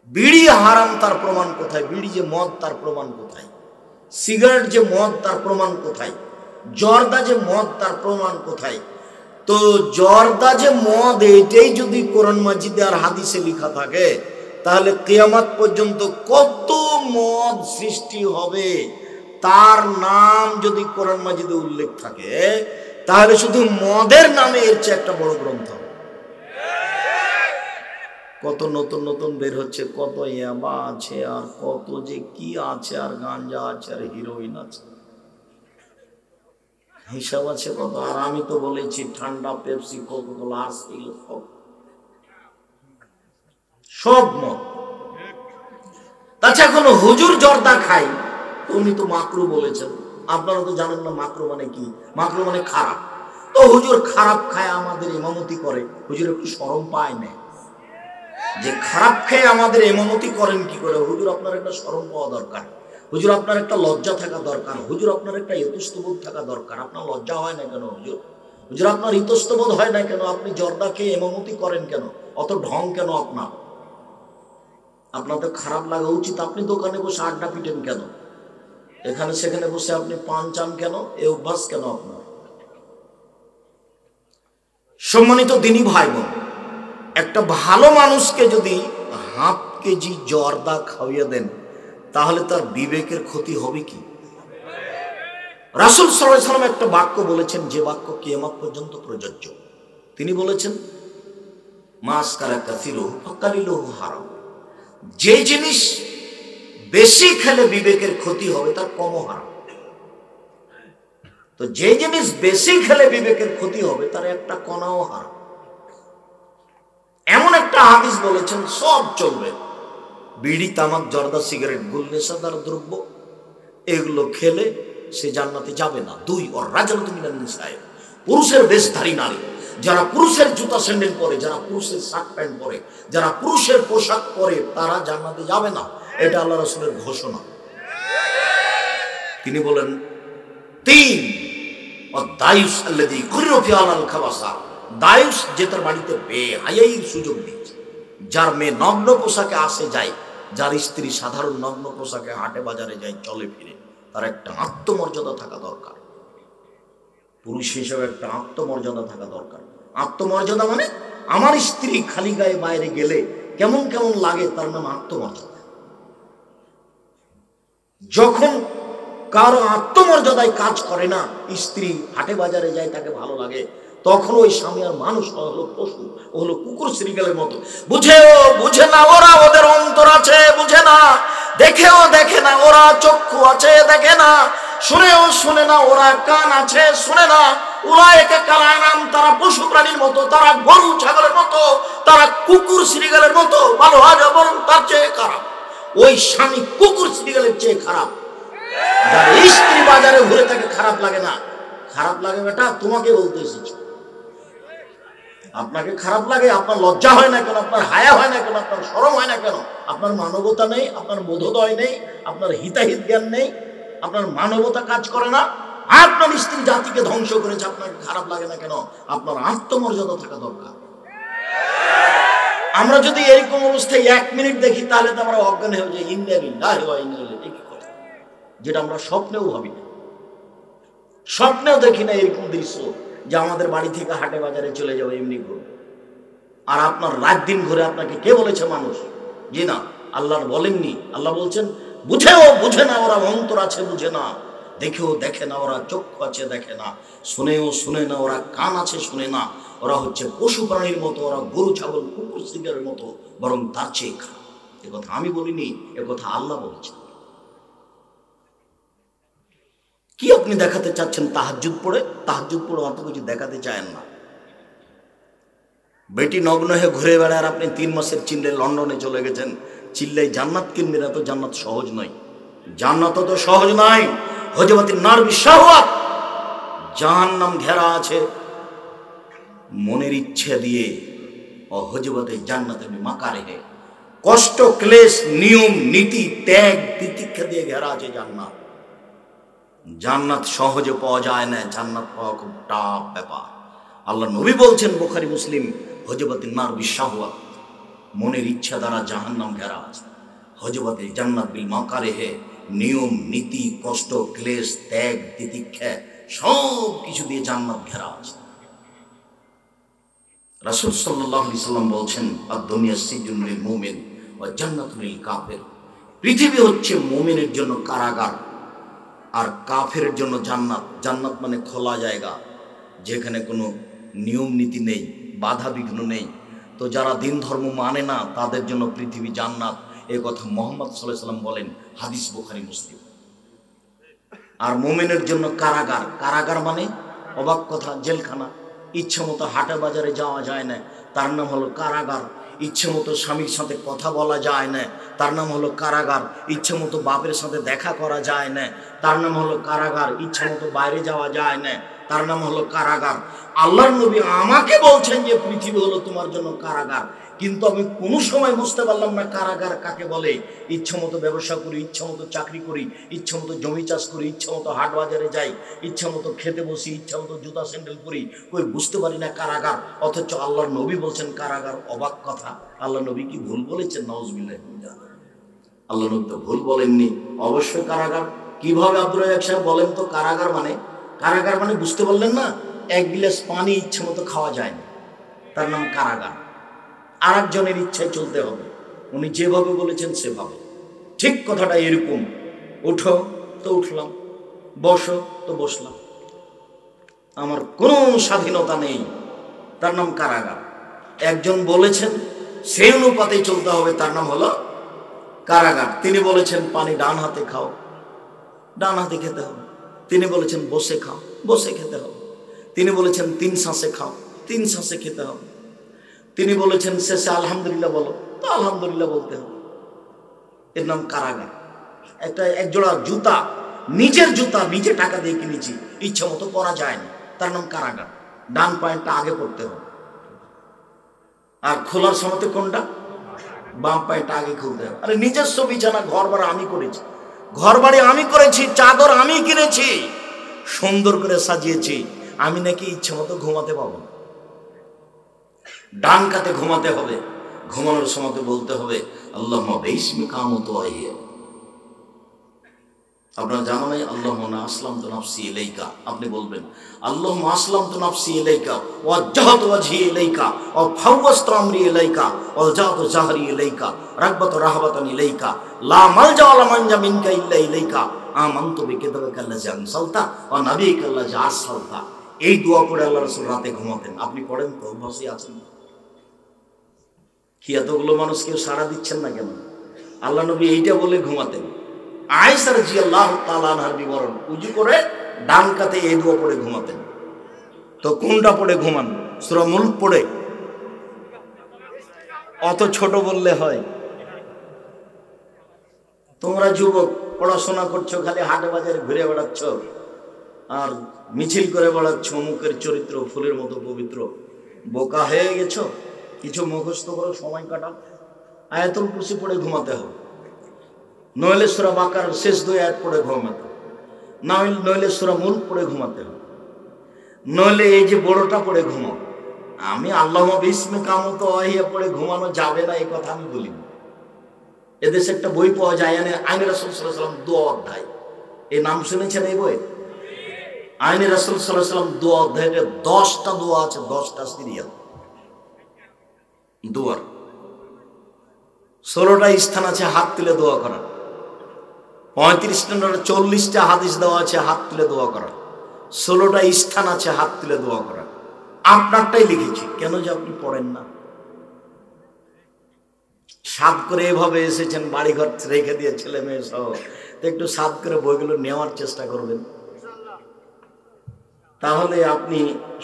বিড়ি হারাম তার প্রমাণ কোথায়? বিড়ি যে মদ তার প্রমাণ কোথায়? সিগারেট যে মদ তার প্রমাণ কোথায়? জর্দা যে মদ তার প্রমাণ কোথায়? তো জর্দা যে মদ, এটাই যদি কোরআন মাজিদে আর হাদিসে লেখা থাকে, তাহলে কিয়ামত পর্যন্ত কত মদ সৃষ্টি হবে, তার নাম যদি কোরআন মাজিদে উল্লেখ থাকে, তাহলে শুধু মদের নামে এর চেয়ে একটা বড় গ্রন্থ। কত নতুন নতুন বের হচ্ছে, কত ইয়াবা আছে, আর কত যে কি আছে, আর গাঞ্জা আছে, আর হিরোইন আছে, হিসাব আছে কত। আর আমি তো বলেছি ঠান্ডা, পেপসি, কোকা-কোলা, সব মদ। তাছাড়া কোনো হুজুর জর্দা খাই, উনি তো মাকরু বলেছেন। আপনারা তো জানেন না মাকরু মানে কি? মাকরু মানে খারাপ। তো হুজুর খারাপ খায়, আমাদের ইমামতি করে, হুজুর একটু শরম পায় না যে খারাপ খেয়ে আমাদের ইমামতি করেন কি করে? হুজুর আপনার একটা শরম পাওয়া দরকার, হুজুর আপনার একটা লজ্জা থাকা দরকার, হুজুর আপনার একটা ইতস্তবোধ থাকা দরকার। আপনার লজ্জা হয় না কেন হুজুর? হুজুর আপনার ইতস্তবোধ হয় না কেন? আপনি জর্দা খেয়ে ইমামতি করেন কেন? অত ঢং কেন আপনার? আপনার তো খারাপ লাগা উচিত। আপনি দোকানে বসে আড্ডা পিটেন কেন? এখানে সেখানে বসে আপনি পান চান কেন? এ অভ্যাস কেন আপনার? সম্মানিত দিনী ভাই বোন, একটা ভালো মানুষকে যদি হাফ কেজি জর্দা খাওয়িয়ে দেন, তাহলে তার বিবেকের ক্ষতি হবে কি? রাসূল সাল্লাল্লাহু আলাইহি ওয়াসাল্লাম একটা বাক্য বলেছেন, যে বাক্য কিয়ামত পর্যন্ত প্রযোজ্য। তিনি বলেছেন, মাসকারা কাসিরুহু ফাকালিলুহু হারাম। যে জিনিস বেশি খেলে বিবেকের ক্ষতি হবে, তার কমও হারাম। তো যে জিনিস বেশি খেলে বিবেকের ক্ষতি হবে, তার একটা কণাও হারাম। এমন একটা হাদিস বলেছেন, সব চলবে। বিড়ি, তামাক, জর্দা, সিগারেট, গুল, নেশাদার দ্রব্য, এগুলো খেলে সে জান্নাতে যাবে না। 2, ওর রাজনাত মিনান নিসায়ে, পুরুষের বেশধারী নারী, যারা পুরুষের জুতা স্যান্ডেল পরে, যারা পুরুষের শার্ট প্যান্ট পরে, যারা পুরুষের পোশাক পরে, তারা জান্নাতে যাবে না। এটা আল্লাহ রাসূলের ঘোষণা। তিনি বলেন, 3, দায়ুস আল্লাযী কুররা ফি আলাল খাবাসা, দায়ুস যে তার বাড়িতে বেহায়াইর সুযোগ দিয়েছে, যার মেয়ে নগ্ন পোশাকে আসে যায়, যার স্ত্রী সাধারণ নগ্ন পোশাকে হাটে বাজারে যায়, চলে ফিরে, তার একটা আত্মমর্যাদা থাকা দরকার। পুরুষ হিসেবে একটা আত্মমর্যাদা থাকা দরকার। আত্মমর্যাদা মানে আমার স্ত্রী খালি গায়ে বাইরে গেলে কেমন কেমন লাগে, তার নাম আত্মমর্যাদা। যখন কারো আত্মমর্যাদায় কাজ করে না, স্ত্রী হাটে বাজারে যায়, তাকে ভালো লাগে, তখন ওই স্বামী আর মানুষ হলো পশু, ও হলো কুকুর শ্রীগালের মতো। বুঝে না ওরা, ওদের অন্তর আছে, বুঝে না। দেখেও দেখে না ওরা, চক্ষু আছে, দেখে না। শুনেও শুনে না ওরা, কান আছে, শুনে না। উলায়েকা কাল আনআম, তারা পশু প্রাণীর মতো, তারা গরু ছাগলের মতো, তারা কুকুর শ্রীগালের মতো। ভালো হয় বরং তার চেয়ে খারাপ। ওই স্বামী কুকুর শ্রীগালের চেয়ে খারাপ। যার স্ত্রী বাজারে ঘুরে তাকে খারাপ লাগে না। খারাপ লাগে বেটা, তোমাকে বলতে এসেছি। আপনাকে খারাপ লাগে, আপনার লজ্জা হয় না কেন? আপনার হায়া হয় না কেন? আপনার শরম হয় না কেন? আপনার মানবতা নেই, আপনার বোধোদয় নেই, আপনার হিতাহিত জ্ঞান নেই, আপনার মানবতা কাজ করে না। আপনার স্ত্রী জাতিকে ধ্বংস করেছে, আপনাকে খারাপ লাগে না কেন? আপনার আত্মমর্যাদা থাকা দরকার। আমরা যদি এরকম অবস্থায় 1 মিনিট দেখি, তাহলে তো আমরা অজ্ঞান হয়ে যাই। ইন্না লিল্লাহি ওয়া ইন্না ইলাইহি রাজিউন, যেটা আমরা স্বপ্নেও ভাবি না, স্বপ্নেও দেখি না এরকম দৃশ্য, যে আমাদের বাড়ি থেকে হাটে বাজারে চলে যাবে এমনি ঘুরে। আর আপনার রাত দিন ঘুরে, আপনাকে কে বলেছে মানুষ? জি না, আল্লাহ বলেননি। আল্লাহ বলছেন, বুঝে না ওরা, অন্তর আছে, বুঝে না। দেখেও দেখে না ওরা, চক্ষু আছে, দেখে না। শুনেও শুনে না ওরা, কান আছে, শুনে না। ওরা হচ্ছে পশু প্রাণীর মতো, ওরা গরু ছাগল কুকুর শ্রীগালের মতো, বরং তার চেয়ে খারাপ। একথা আমি বলিনি, একথা আল্লাহ বলেছেন। কি আপনি দেখাতে চাচ্ছেন? তাহাজ্জুদ পড়ে অত কিছু দেখাতে চায়েন না। বেটি নগ্ন হয়ে ঘুরে বেড়ায়, আপনি 3 মাসের চিল্লে লন্ডনে চলে গেছেন, চিল্লাই জান্নাত কিনবেন। এত জান্নাত সহজ নয়, জান্নাত তো সহজ নয়। হজবাতিন নার বিশাওয়াত, জাহান্নাম ঘেরা আছে মনের ইচ্ছে দিয়ে। ও হজবাতে জান্নাতে মাকারে হে, কষ্ট, ক্লেশ, নিয়ম, নীতি, ত্যাগ, তিতিক্ষা দিয়ে ঘেরা আছে জান্নাত। জান্নাত সহজে পাওয়া যায় না, জান্নাত পাওয়া খুব টাফ ব্যাপার। আল্লাহ নবী বলছেন, বুখারী মুসলিম, হজবাতিন নার বিশাওয়াত, মনের ইচ্ছা দ্বারা জাহান্নাম ঘেরা আছে। হজবতে জান্নাত বিল মাকারেহে, নিয়ম নীতি কষ্ট ক্লেশ ত্যাগ তিতিক্ষা সব কিছু দিয়ে জান্নাত ঘেরা আছে। রাসূল সাল্লাল্লাহু আলাইহি সাল্লাম বলছেন, আদ-দুনিয়া সিজনুল লিল মুমিন ওয়া জান্নাতুল লিল কাফির। পৃথিবী হচ্ছে মুমিনের জন্য কারাগার আর কাফেরের জন্য জান্নাত। জান্নাত মানে খোলা জায়গা, যেখানে কোনো নিয়ম নীতি নেই, বাধা বিঘ্ন নেই। তো যারা দিন ধর্ম মানে না তাদের জন্য পৃথিবী জান্নাত, এ কথা মুহাম্মদ সাল্লাল্লাহু আলাইহি সাল্লাম বলেন, হাদিস বুখারী মুসলিম। আর মুমিনের জন্য কারাগার, কারাগার মানে অবাক কথা, জেলখানা। ইচ্ছে মতো হাটে বাজারে যাওয়া যায় না, তার নাম হলো কারাগার। ইচ্ছে মতো স্বামীর সাথে কথা বলা যায় না, তার নাম হলো কারাগার। ইচ্ছে মতো বাপের সাথে দেখা করা যায় না, তার নাম হলো কারাগার। ইচ্ছে মতো বাইরে যাওয়া যায় না, তার নাম হলো কারাগার। আল্লাহর নবী আমাকে বলছেন যে পৃথিবী হলো তোমার জন্য কারাগার, কিন্তু আমি কোনো সময় বুঝতে পারলাম না কারাগার কাকে বলে। ইচ্ছে মতো ব্যবসা করি, ইচ্ছে মতো চাকরি করি, ইচ্ছে মতো জমি চাষ করি, ইচ্ছে মতো হাট বাজারে যাই, ইচ্ছে মতো খেতে বসি, ইচ্ছে মতো জুতা স্যান্ডেল করি, কই বুঝতে পারি না কারাগার। অথচ আল্লাহর নবী বলছেন কারাগার। অবাক কথা, আল্লাহ নবী কি ভুল বলেছেন? নাউজুবিল্লাহ। আল্লাহ নবী তো ভুল বলেননি, অবশ্যই কারাগার। কিভাবে আব্দুর রাজ্জাক সাহেব বলেন তো? কারাগার মানে বুঝতে পারলেন না? এক গ্লাস পানি ইচ্ছে মতো খাওয়া যায় না, তার নাম কারাগার। আর একজনের ইচ্ছায় চলতে হবে, উনি যেভাবে বলেছেন সেভাবে। ঠিক কথাটা এরকম, উঠো তো উঠলাম, বসো তো বসলাম, আমার কোনো স্বাধীনতা নেই, তার নাম কারাগার। একজন বলেছেন সেই অনুপাতে চলতে হবে, তার নাম হলো কারাগার। তিনি বলেছেন পানি ডান হাতে খাও, ডান হাতে খেতে হবে। তিনি বলেছেন বসে খাও, বসে খেতে হবে। তিনি বলেছেন 3 শ্বাসে খাও, 3 শ্বাসে খেতে হবে। তিনি বলেছেন শেষে আলহামদুলিল্লাহ বলো, তো আলহামদুলিল্লাহ বলতে হবে। এর নাম কারাগার। এক জোড়া জুতা, নিজের জুতা নিজে টাকা দিয়ে কিনেছি, ইচ্ছা মতো পরা যায় না, তার নাম কারাগার। ডান পায়েরটা আগে পড়তে হবে, আর খোলার সময় কোনটা? বাম পায়েরটা আগে খুলতে হবে। আরে নিজস্ব বিছানা, ঘর বাড়ি আমি করেছি, ঘর বাড়ি আমি করেছি, চাদর আমি কিনেছি, সুন্দর করে সাজিয়েছি, আমি নাকি ইচ্ছে মতো ঘুমাতে পাবো না? ডান কাতে ঘুমাতে হবে, ঘুমানোর সময় বলতে হবে আল্লাহুম্মা বিসমিকা আমুতু ওয়া আহইয়া। আপনারা জানো না, আল্লাহুম্মা আসলামতু নাফসি ইলাইকা। আপনি বলবেন আল্লাহুম্মা আসলামতু নাফসি ইলাইকা ওয়া ওয়াজ্জাহতু ওয়াজহি ইলাইকা ওয়া ফাওয়াজতু আমরি ইলাইকা ওয়া জাআতু জাহরি ইলাইকা রাগবাতু রাহবাতান ইলাইকা লা মালজা ওয়া লা মানজা মিনকা ইল্লা ইলাইকা আমানতু বিকিতাবিকা আল্লাযী আনসালতা ওয়া নাবিয়িকা আল্লাযী আরসালতা। এই দোয়া পড়ে আল্লাহ রাসূল রাতে ঘুমাতেন। আপনি পড়েন তো? বসে আছেন কি? এতগুলো মানুষ কেউ সাড়া দিচ্ছেন না কেন? আল্লাহ নবী এইটা বলে ঘুমাতেন। আয়েশা রাদিয়াল্লাহু তাআলা আনহার বিবরণ, উযু করে ডান কাতে এই দোয়া পড়ে ঘুমাতেন। তো কোনটা পড়ে ঘুমান? সূরা মুলক পড়ে? অত ছোট বললে হয়? তোমরা যুবক পড়াশোনা করছো, খালি হাটে বাজারে ঘুরে বেড়াচ্ছ আর মিছিল করে বেড়াচ্ছ, মুখের চরিত্র ফুলের মতো পবিত্র। বোকা হয়ে গেছো, কিছু মুখস্থ করো, সময় কাটাও। আয়াতুল কুরসি পড়ে ঘুমাতে হবে, নইলে সূরা বাকারার শেষ 2 আয়াত পড়ে ঘুমাতে হবে, নইলে সূরা মুলক পড়ে ঘুমাতে হবে, নইলে এই যে বড়টা পড়ে ঘুমাও। আমি আল্লাহুম্মা বিসমিকা আমুতু ওয়া আহইয়া পড়ে ঘুমানো যাবে না এই কথা আমি বলি না। এদেশে একটা বই পাওয়া যায়, আইনে রাসূল সাল্লাল্লাহু আলাইহি ওয়াসাল্লাম দোয়া অধ্যায়। এই নাম শুনেছেন এই বই? আইনে রাসূল সাল্লাল্লাহু আলাইহি ওয়াসাল্লাম দোয়া অধ্যায়ে 10টা দোয়া আছে, 10টা সিরিয়াল দোয়ার। 16টা স্থান আছে হাত তুলে দোয়া করার, 40টা হাদিস দেওয়া আছে হাত তুলে দোয়া করার, 16টা স্থান আছে হাত তুলে দোয়া করার। আপনারটাই লিখেছি, কেন যে আপনি পড়েন না? সাদ করে এভাবে এসেছেন, বাড়িঘর রেখে দিয়ে ছেলে মেয়ে সহ, তো একটু সাদ করে বইগুলো নেওয়ার চেষ্টা করবেন, তাহলে আপনি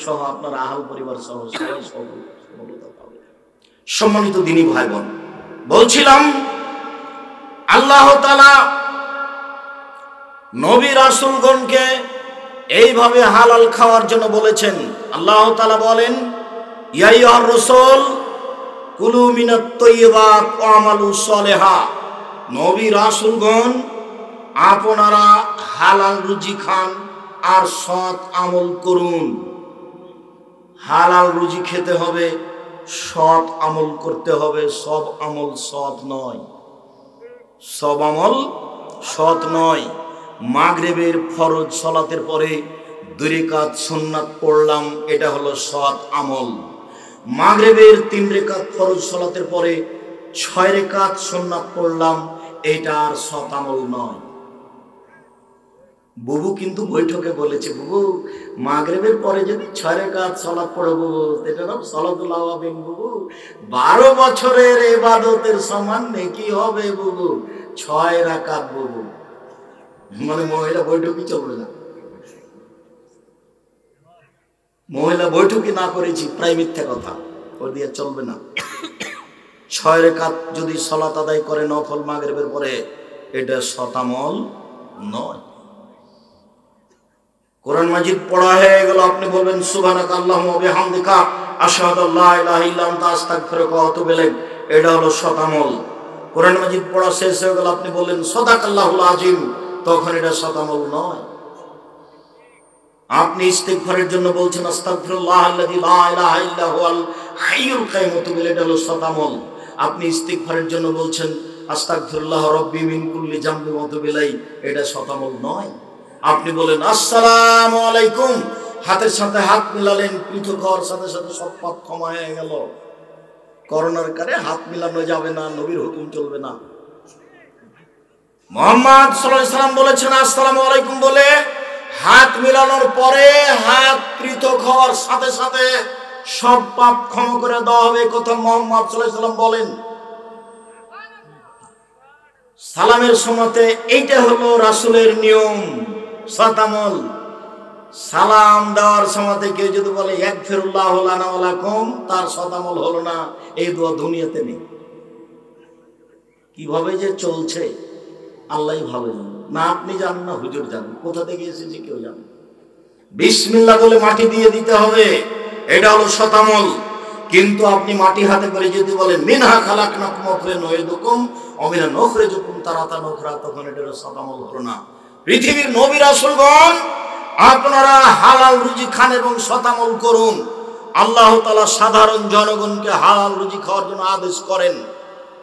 সহ আপনার আহাল পরিবার সহ সবাই সফলতা পাবেন। সম্মানিত দিনী ভাই বোন, বলছিলাম আল্লাহ তাআলা নবী রাসূলগণকে এইভাবে হালাল খাওয়ার জন্য বলেছেন। আল্লাহ তাআলা বলেন, ইয়া আইয়ুহার রাসূল কুলু মিনাত তাইয়্যিবাত ওয়া আমালু সলিহা। নবী রাসূলগণ আপনারা হালাল রুজি খান আর সৎ আমল করুন। হালাল রুজি খেতে হবে, সৎ আমল করতে হবে, সব আমল সৎ নয়, সব আমল সৎ নয়। মাগরিবের ফরজ সালাতের পরে 2 রাকাত সুন্নাত পড়লাম, এটা হলো সৎ আমল। মাগরিবের 3 রাকাত ফরজ সালাতের পরে 6 রাকাত সুন্নাত পড়লাম, এটা আর সৎ আমল নয়। বুবু কিন্তু বৈঠকে বলেছে, বুবু মাগরিবের পরে যদি 6 রাকাত সালাত পড়ো বুবু, এটা নাম সালাতুল আওয়াবিন বুবু, 12 বছরের ইবাদতের সমান নেকি হবে বুবু, 6 রাকাত বুবু। মানে মহিলা বৈঠকই চলবে না, মহিলা বৈঠকই না করেছি প্রায় মিথ্যা কথা, ও দিয়ে চলবে না। 6 রাকাত যদি সালাত আদায় করে নফল মাগরিবের পরে, এটা সৎ আমল নয়। কোরআন মাজিদ পড়া হয়ে গেল, আপনি বলবেন সুবহানাকা আল্লাহুম্মা ওয়া বিহামদিকা আশহাদু আল্লা ইলাহা ইল্লা আনতা আস্তাগফিরুকা ওয়া আতুবু ইলাইক, এটা হলো সৎ আমল। কোরআন মাজিদ পড়া শেষ হয়ে গেল, আপনি বললেন সাদাকাল্লাহুল আযীম, তখন এটা সৎ আমল নয়। আপনি ইস্তিগফারের জন্য বলছেন আস্তাগফিরুল্লাহ আল্লাযী লা ইলাহা ইল্লা হুয়াল হাইয়ুল কাইয়ুম, এটা হলো সৎ আমল। আপনি ইস্তিগফারের জন্য বলছেন আস্তাগফিরুল্লাহ রাব্বি মিন কুল্লি জামবি ওয়া আতুবু ইলাইহি, এটা সৎ আমল নয়। আপনি বলেন আসসালামু আলাইকুম, হাতের সাথে হাত মিলালেন, পৃথক হওয়ার সাথে সাথে সব পাপ ক্ষমা হয়ে গেল। করোনার কারণে হাত মিলানো যাবে না, নবীর হুকুম চলবে না। মুহাম্মদ সাল্লাল্লাহু আলাইহি সাল্লাম বলেছেন আসসালামু আলাইকুম বলে হাত মিলানোর পরে হাত পৃথক হওয়ার সাথে সাথে সব পাপ ক্ষমা করে দেওয়া হবে, কথা মুহাম্মদ সাল্লাল্লাহু আলাইহি সাল্লাম বলেন। সালামের সময়তে এইটা হলো রাসূলের নিয়ম, সৎ আমল। সালাম দেওয়ার সময়তে কেউ যদি বলে ইয়াগফিরুল্লাহু লানা ওয়া লাকুম, তার সৎ আমল হলো না, এই দোয়া দুনিয়াতে নেই। কিভাবে যে চলছে আল্লাহই ভালো জানেন, না আপনি জানেন না হুজুর জানেন, কোথা থেকে এসেছে কেউ জানে। বিসমিল্লাহ বলে মাটি দিয়ে দিতে হবে, এটা হলো সৎ আমল। কিন্তু আপনি মাটি হাতে করে যদি বলেন মিনহা খালাকনাকুম ওয়া ফিহা নুঈদুকুম ওয়া মিনহা নুখরিজুকুম তারাতান উখরা, তখন এটা সৎ আমল হলো না। পৃথিবীর নবী রাসূলগণ আপনারা হালাল রুজি খান এবং সৎ আমল করুন। আল্লাহ তাআলা সাধারণ জনগণকে হালাল রুজি খাওয়ার জন্য আদেশ করেন।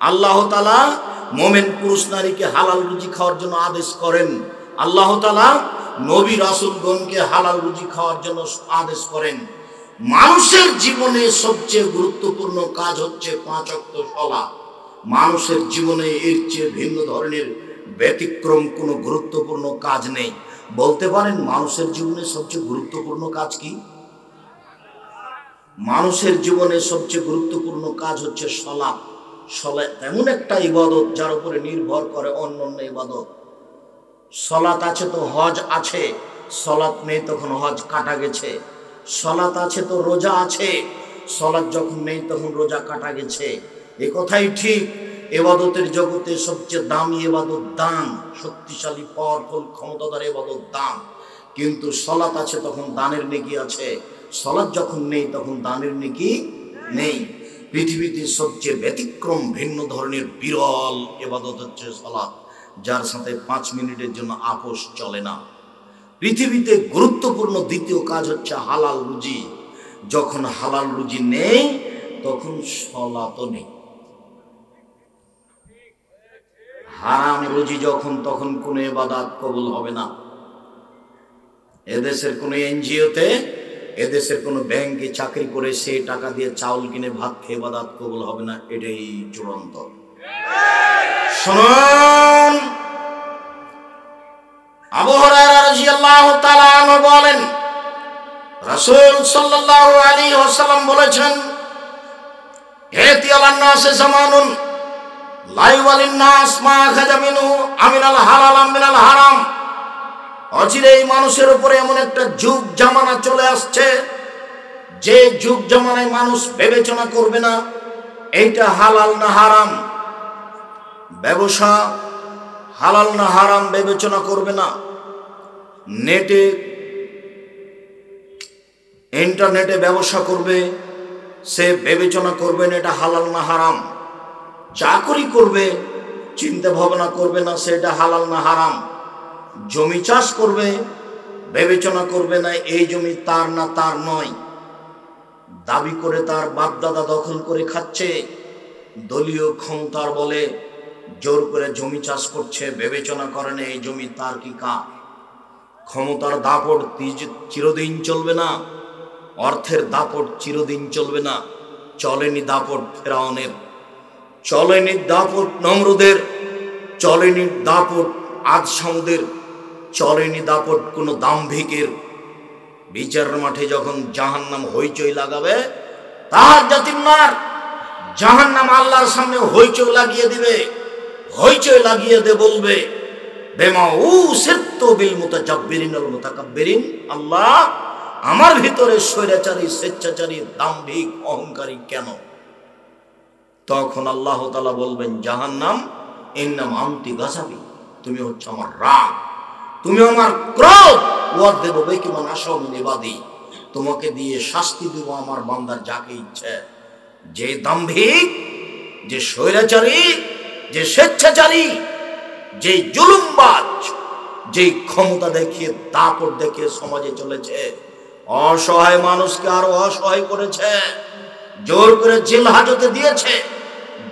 আল্লাহ তাআলা মুমিন পুরুষ নারীকে হালাল রুজি খাওয়ার জন্য আদেশ করেন। আল্লাহ তাআলা নবী রাসূলগণকে হালাল রুজি খাওয়ার জন্য আদেশ করেন। মানুষের জীবনে সবচেয়ে গুরুত্বপূর্ণ কাজ হচ্ছে 5 ওয়াক্ত সালাত। মানুষের জীবনে এর চেয়ে ভিন্ন ধরনের ব্যতিক্রম কোনো গুরুত্বপূর্ণ কাজ নেই। বলতে পারেন মানুষের জীবনে সবচেয়ে গুরুত্বপূর্ণ কাজ কি? মানুষের জীবনে সবচেয়ে গুরুত্বপূর্ণ কাজ হচ্ছে সালাত। সালাত এমন একটা ইবাদত যার উপরে নির্ভর করে অন্যান্য ইবাদত। সালাত আছে তো হজ আছে, সালাত নেই তখন হজ কাটা গেছে। সালাত আছে তো রোজা আছে, সালাত যখন নেই তখন রোজা কাটা গেছে। এ কথাই ঠিক, ইবাদতের জগতে সবচেয়ে দামি ইবাদত দান, শক্তিশালী পাওয়ারফুল ক্ষমতাধর ইবাদত দান। কিন্তু সালাত আছে তখন দানের নেকি আছে, সালাত যখন নেই তখন দানের নেকি নেই। পৃথিবীতে সবচেয়ে ব্যতিক্রম ভিন্ন ধরনের বিরল ইবাদত হচ্ছে সালাত, যার সাথে 5 মিনিটের জন্য আপোষ চলে না। পৃথিবীতে গুরুত্বপূর্ণ দ্বিতীয় কাজ হচ্ছে হালাল রুজি। যখন হালাল রুজি নেই তখন সালাতও নেই। হারাম রুজি যখন, তখন কোনো ইবাদত কবুল হবে না। এদেশের কোনো এনজিওতে, এদেশের কোনো ব্যাংকে চাকরি করে সে টাকা দিয়ে চাউল কিনে ভাত খেয়ে ইবাদত কবুল হবে না, এটাই চূড়ান্ত। শুনুন, আবু হুরায়রা রাদিয়াল্লাহু তাআলা আনহু বলেন রাসূল সাল্লাল্লাহু আলাইহি ওয়াসাল্লাম বলেছেন ইয়াতি আলান নাস জামানুন লা ইওয়ালিন নাস মা খাজা মিনহু আমিনাল হালাল আমিনাল হারাম। অচিরেই মানুষের উপরে এমন একটা যুগ জামানা চলে আসছে যে যুগ জামানায় মানুষ বিবেচনা করবে না এইটা হালাল না হারাম। ব্যবসা হালাল না হারাম বিবেচনা করবে না। নেটে ইন্টারনেটে ব্যবসা করবে, সে বিবেচনা করবে না এটা হালাল না হারাম। চাকরি করবে, চিন্তা ভাবনা করবে না সেটা হালাল না হারাম। জমি চাষ করবে, বিবেচনা করবে না এই জমি তার না তার নয়। দাবি করে তার বাপদাদা দখল করে খাচ্ছে, দলীয় ক্ষমতার বলে জোর করে জমি চাষ করছে, বিবেচনা করে না এই জমি তার কি কার। ক্ষমতার দাপট চিরদিন চলবে না, অর্থের দাপট চিরদিন চলবে না। চলেনি দাপট ফেরাউনের, চলেনি দাপট নমরুদের, চলেনি দাপট আদশামদের, চলেনি দাপট কোনো দাম্ভিকের। বিচার মাঠে যখন জাহান্নাম হইচই লাগাবে, তার জাতির মার জাহান্নাম আল্লাহর সামনে হইচই লাগিয়ে দিবে, হইচই লাগিয়ে দে বলবে, বেমা উসিরতু বিল মুতাজাব্বিরিন ওয়াল মুতাকাব্বিরিন, আল্লাহ আমার ভিতরে স্বৈরাচারী, স্বেচ্ছাচারী, দাম্ভিক, অহংকারী কেন? তখন আল্লাহ তাআলা বলবেন, জাহান্নাম ইন্নাম আনতি গাযাবি, তুমি হচ্ছে আমার রাগ, তুমি আমার ক্রোধ। ওয়াদেব বিকিমান আশাউ মিন ইবাদি, তোমাকে দিয়ে শাস্তি দেব আমার বান্দার যাকে ইচ্ছে। যে দাম্ভিক, যে স্বৈরাচারী, যে স্বেচ্ছাচারী, যে জুলুমবাজ, যে ক্ষমতা দেখিয়ে দাপট দেখিয়ে সমাজে চলেছে, অসহায় মানুষকে আরো অসহায় করেছে, জোর করে জেল হাজতে দিয়েছে,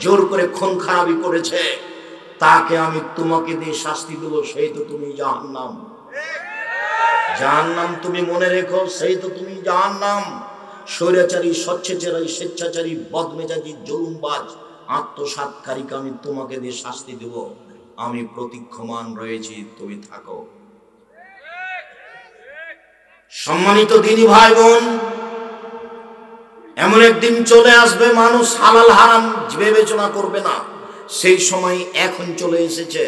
জোর করে খুন খারাপি করেছে, তাকে আমি তোমাকে দিয়ে শাস্তি দেবো, সেই তো তুমি জাহান্নাম। জাহান্নাম তুমি মনে রেখো, সেই তো তুমি জাহান্নাম। স্বৈরাচারী, স্বেচ্ছাচারী, বদমেজাজি, জুলুমবাজ, আত্মসাৎকারীকে আমি তোমাকে দিয়ে শাস্তি দেব, আমি প্রতীক্ষমান রয়েছি, তুমি থাকো। সম্মানিত দিনী ভাই বোন, এমন একদিন চলে আসবে মানুষ হালাল হারাম বিবেচনা করবে না, সেই সময় এখন চলে এসেছে।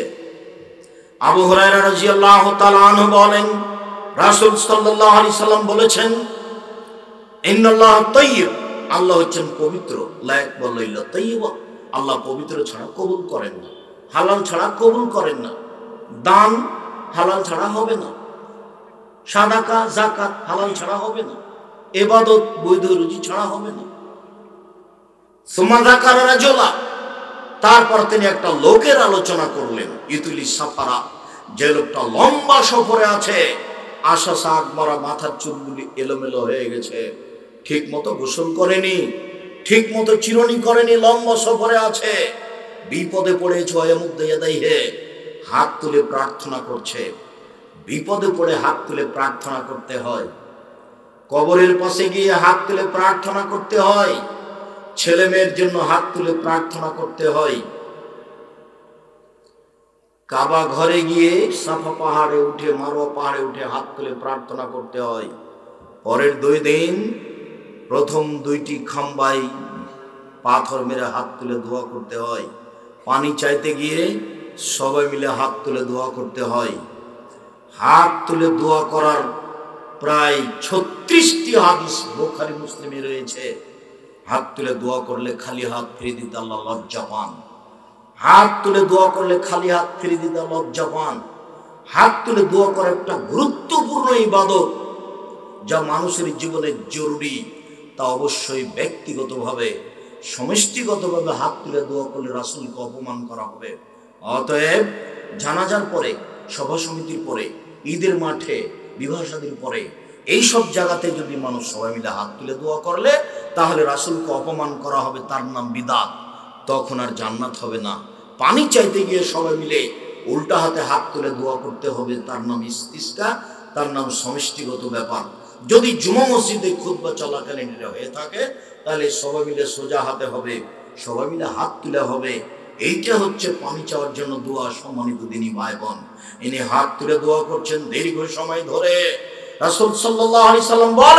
আবু হুরায়রা রাদিয়াল্লাহু তাআলা আনহু বলেন, রাসূল সাল্লাল্লাহু আলাইহি সাল্লাম বলেছেন, ইন্নাল্লাহ তাইয়্যিব, আল্লাহ হচ্ছেন পবিত্র, লা ইয়াকবালু ইল্লা তাইয়্যিবা, আল্লাহ পবিত্র ছাড়া কবুল করেন না, হালাল ছাড়া কবুল করেন না। দান হালাল ছাড়া হবে না, সাদাকা যাকাত হালাল ছাড়া হবে না, ইবাদত বৈধ রুজি ছাড়া হবে না। সুম্মা যাকারা রাজুলা, তারপর তিনি একটা লোকের আলোচনা করলেন, ইতুলি সাফারা, যে লোকটা লম্বা সফরে আছে, আশা শাক মারা, মাথার চুলগুলি এলোমেলো হয়ে গেছে, ঠিক মতো গোসল করেনি, ঠিক মতো চিরুনি করেনি, লম্বা সফরে আছে, বিপদে পড়েছে, হাত তুলে প্রার্থনা করছে। বিপদে পড়ে হাত তুলে প্রার্থনা করতে হয়, কবরের পাশে গিয়ে হাত তুলে প্রার্থনা করতে হয়, ছেলে মেয়ের জন্য হাত তুলে প্রার্থনা করতে হয়, কাবা ঘরে গিয়ে সাফা পাহাড়ে উঠে, মারওয়া পাহাড়ে উঠে হাত তুলে প্রার্থনা করতে হয়। পরের 2 দিন প্রথম 2টি খাম্বায় পাথর মেরে হাত তুলে দোয়া করতে হয়। পানি চাইতে গিয়ে সবাই মিলে হাত তুলে দোয়া করতে হয়। হাত তুলে দোয়া করার প্রায় 36টি হাদিস বুখারী মুসলিমে রয়েছে। হাত তুলে দোয়া করলে খালি হাত ফিরে দিতে আল্লাহ লজ্জা পান। হাত তুলে দোয়া করলে খালি হাত ফিরে দিতে লজ্জা পান। হাত তুলে দোয়া করা একটা গুরুত্বপূর্ণ ইবাদত, যা মানুষের জীবনে জরুরি। তা অবশ্যই ব্যক্তিগতভাবে, সমষ্টিগতভাবে হাত তুলে দোয়া করলে রাসূলকে অপমান করা হবে। অতএব জানাজার পরে, সভা সমিতির পরে, ঈদের মাঠে, বিবাহ শাদীর পরে, এই সব জায়গাতে যদি মানুষ সবাই মিলে হাত তুলে দোয়া করলে, তাহলে রাসূলকে অপমান করা হবে, তার নাম বিদআত। তখন আর জান্নাত হবে না। পানি চাইতে গিয়ে সবাই মিলে উল্টা হাতে হাত তুলে দোয়া করতে হবে, তার নাম ইস্তিসকা, তার নাম সমষ্টিগত ব্যাপার। যদি জুমা মসজিদে খুতবা চলাকালীন এটা হয়ে থাকে, তাহলে সবাই মিলে সোজা হাতে হবে, সবাই মিলে হাত তুলে হবে। এইটা হচ্ছে পানি চাওয়ার জন্য দোয়া। সম্মানিত দিনী ভাই বোন, ইনি হাত তুলে দোয়া করছেন দীর্ঘ সময় ধরে। রাসূল সাল্লাল্লাহু আলাইহি সাল্লাম বলেন,